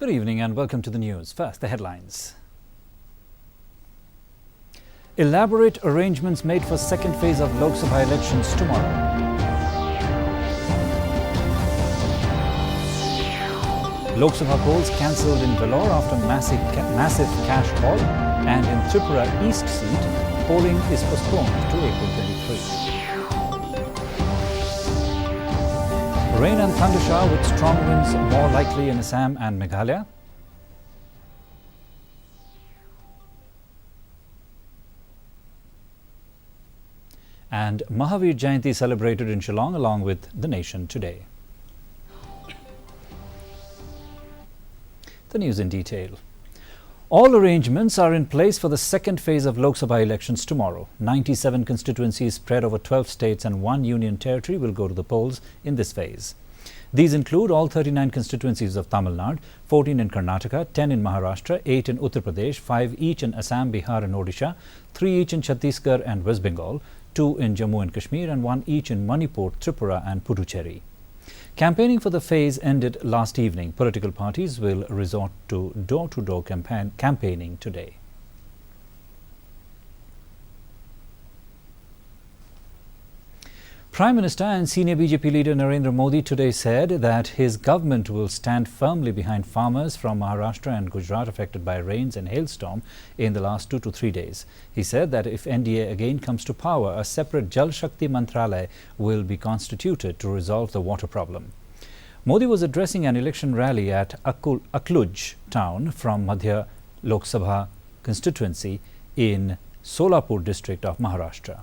Good evening and welcome to the news. First, the headlines. Elaborate arrangements made for second phase of Lok Sabha elections tomorrow. Lok Sabha polls cancelled in Vellore after massive cash haul, and in Tripura East seat, polling is postponed to April 23. Rain and thundershower with strong winds more likely in Assam and Meghalaya. And Mahavir Jayanti celebrated in Shillong along with the nation today. The news in detail. All arrangements are in place for the second phase of Lok Sabha elections tomorrow. 97 constituencies spread over 12 states and 1 union territory will go to the polls in this phase. These include all 39 constituencies of Tamil Nadu, 14 in Karnataka, 10 in Maharashtra, 8 in Uttar Pradesh, 5 each in Assam, Bihar and Odisha, 3 each in Chhattisgarh and West Bengal, 2 in Jammu and Kashmir and 1 each in Manipur, Tripura and Puducherry. Campaigning for the phase ended last evening. Political parties will resort to door-to-door campaigning today. Prime Minister and senior BJP leader Narendra Modi today said that his government will stand firmly behind farmers from Maharashtra and Gujarat affected by rains and hailstorm in the last 2 to 3 days. He said that if NDA again comes to power, a separate Jal Shakti Mantralaya will be constituted to resolve the water problem. Modi was addressing an election rally at Akluj town from Madhya Lok Sabha constituency in Solapur district of Maharashtra.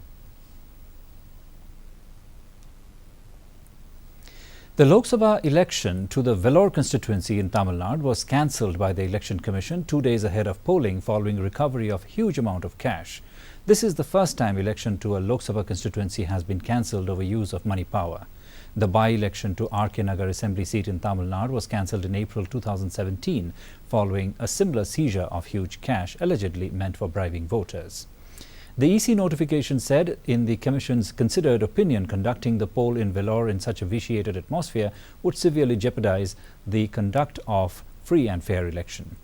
The Lok Sabha election to the Vellore constituency in Tamil Nadu was cancelled by the Election Commission 2 days ahead of polling following recovery of huge amount of cash. This is the first time election to a Lok Sabha constituency has been cancelled over use of money power. The by-election to RK Nagar Assembly seat in Tamil Nadu was cancelled in April 2017 following a similar seizure of huge cash allegedly meant for bribing voters. The EC notification said in the Commission's considered opinion conducting the poll in Vellore in such a vitiated atmosphere would severely jeopardize the conduct of free and fair election.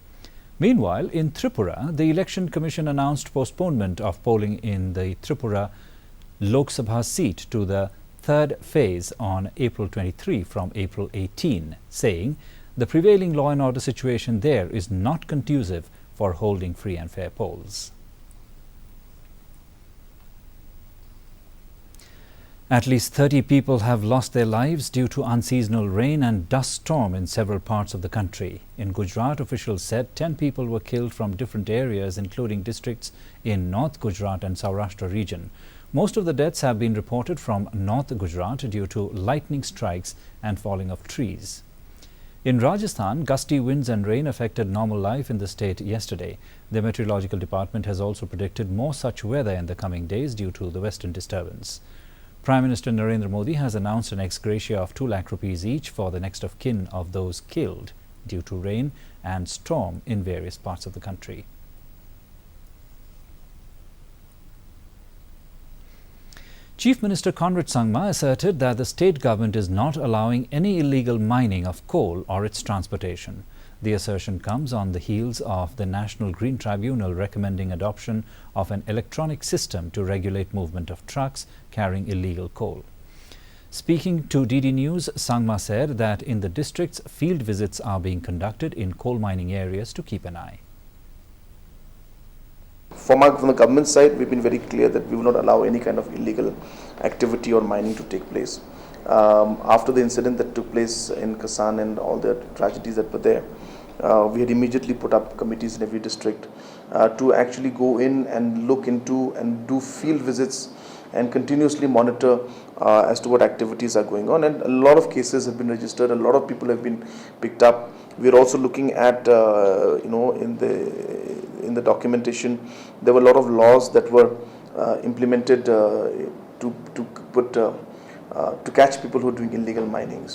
Meanwhile, in Tripura, the Election Commission announced postponement of polling in the Tripura Lok Sabha seat to the third phase on April 23 from April 18, saying the prevailing law and order situation there is not conducive for holding free and fair polls. At least 30 people have lost their lives due to unseasonal rain and dust storm in several parts of the country. In Gujarat, officials said 10 people were killed from different areas, including districts in North Gujarat and Saurashtra region. Most of the deaths have been reported from North Gujarat due to lightning strikes and falling of trees. In Rajasthan, gusty winds and rain affected normal life in the state yesterday. The Meteorological Department has also predicted more such weather in the coming days due to the western disturbance. Prime Minister Narendra Modi has announced an ex gratia of 2 lakh rupees each for the next of kin of those killed due to rain and storm in various parts of the country. Chief Minister Conrad Sangma asserted that the state government is not allowing any illegal mining of coal or its transportation. The assertion comes on the heels of the National Green Tribunal recommending adoption of an electronic system to regulate movement of trucks carrying illegal coal. Speaking to DD News, Sangma said that in the districts, field visits are being conducted in coal mining areas to keep an eye. From the government side, we've been very clear that we will not allow any kind of illegal activity or mining to take place. After the incident that took place in Kasan and all the tragedies that were there, we had immediately put up committees in every district to actually go in and look into and do field visits and continuously monitor as to what activities are going on. And a lot of cases have been registered, a lot of people have been picked up. We're also looking at, in the documentation, there were a lot of laws that were implemented to catch people who are doing illegal mining.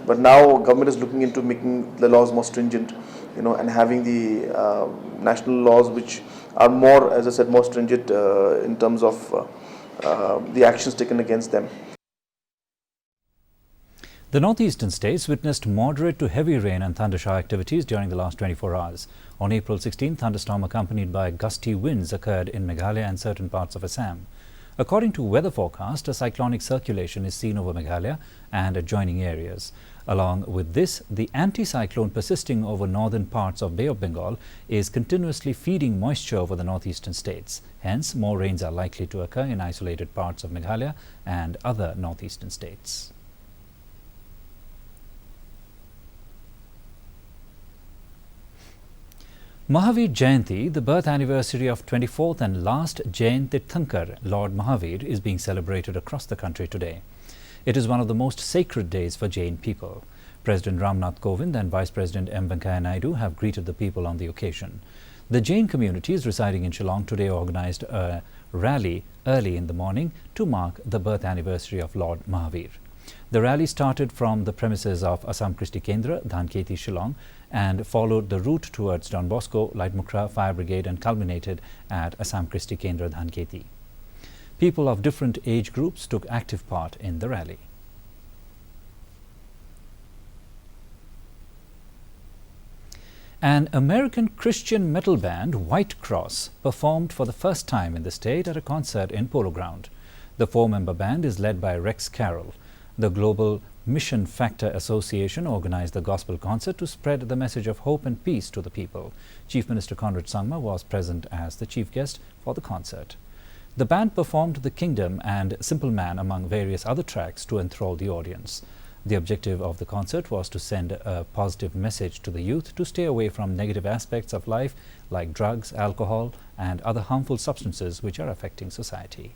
But now government is looking into making the laws more stringent, and having the national laws which are more, as I said, more stringent in terms of the actions taken against them. The northeastern states witnessed moderate to heavy rain and thundershower activities during the last 24 hours. On April 16, thunderstorm accompanied by gusty winds occurred in Meghalaya and certain parts of Assam. According to weather forecast, a cyclonic circulation is seen over Meghalaya and adjoining areas. Along with this, the anticyclone persisting over northern parts of Bay of Bengal is continuously feeding moisture over the northeastern states. Hence, more rains are likely to occur in isolated parts of Meghalaya and other northeastern states. Mahavir Jayanti, the birth anniversary of 24th and last Jain Tirthankar, Lord Mahavir, is being celebrated across the country today. It is one of the most sacred days for Jain people. President Ramnath Kovind and Vice President M. Venkaiah Naidu have greeted the people on the occasion. The Jain communities residing in Shillong today organized a rally early in the morning to mark the birth anniversary of Lord Mahavir. The rally started from the premises of Assam Christi Kendra, Dhanketi, Shillong, and followed the route towards Don Bosco, Lightmukra Fire Brigade and culminated at Assam Christi Kendra, Dhanketi. People of different age groups took active part in the rally. An American Christian metal band, White Cross, performed for the first time in the state at a concert in Polo Ground. The four-member band is led by Rex Carroll. The Global Mission Factor Association organized the gospel concert to spread the message of hope and peace to the people. Chief Minister Conrad Sangma was present as the chief guest for the concert. The band performed The Kingdom and Simple Man among various other tracks to enthrall the audience. The objective of the concert was to send a positive message to the youth to stay away from negative aspects of life like drugs, alcohol, and other harmful substances which are affecting society.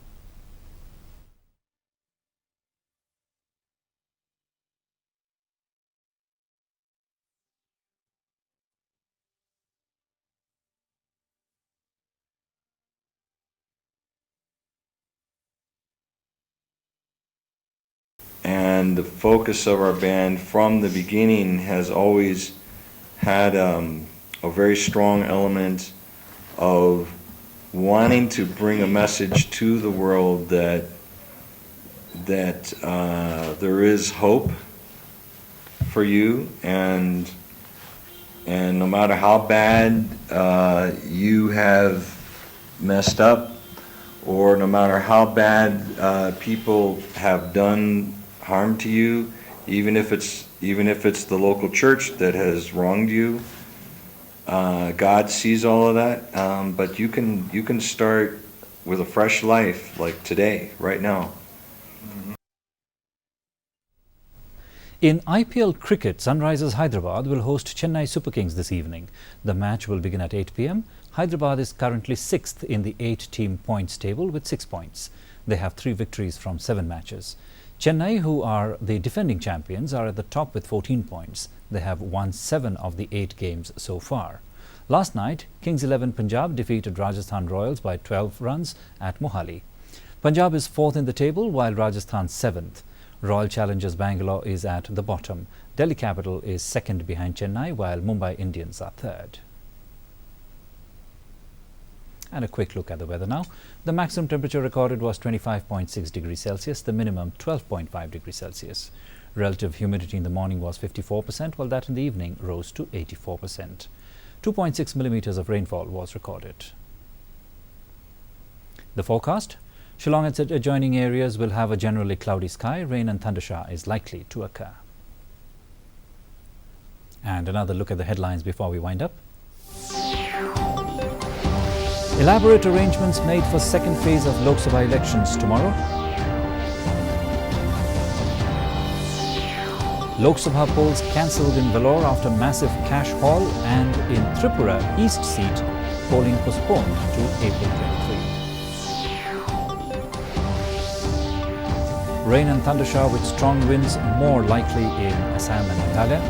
And the focus of our band from the beginning has always had a very strong element of wanting to bring a message to the world that there is hope for you, and no matter how bad you have messed up, or no matter how bad people have done harm to you, even if it's the local church that has wronged you, God sees all of that. But you can start with a fresh life, like today, right now. In IPL cricket, Sunrisers Hyderabad will host Chennai Super Kings this evening. The match will begin at 8 p.m. Hyderabad is currently 6th in the 8-team points table with 6 points. They have 3 victories from 7 matches. Chennai, who are the defending champions, are at the top with 14 points. They have won 7 of the 8 games so far. Last night, Kings 11 Punjab defeated Rajasthan Royals by 12 runs at Mohali. Punjab is 4th in the table while Rajasthan 7th. Royal Challengers Bangalore is at the bottom. Delhi Capital is 2nd behind Chennai while Mumbai Indians are 3rd. And a quick look at the weather now. The maximum temperature recorded was 25.6 degrees Celsius, the minimum 12.5 degrees Celsius. Relative humidity in the morning was 54%, while that in the evening rose to 84%. 2.6 millimeters of rainfall was recorded. The forecast: Shillong and its adjoining areas will have a generally cloudy sky. Rain and thundershower is likely to occur. And another look at the headlines before we wind up. Elaborate arrangements made for second phase of Lok Sabha elections tomorrow. Lok Sabha polls cancelled in Vellore after massive cash haul, and in Tripura East seat, polling postponed to April 23. Rain and thundershower with strong winds more likely in Assam and Meghalaya.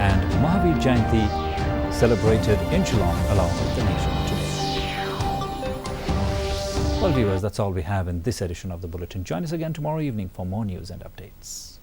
And Mahavir Jayanti celebrated in Shillong along with the nation today. Well, viewers, that's all we have in this edition of the Bulletin. Join us again tomorrow evening for more news and updates.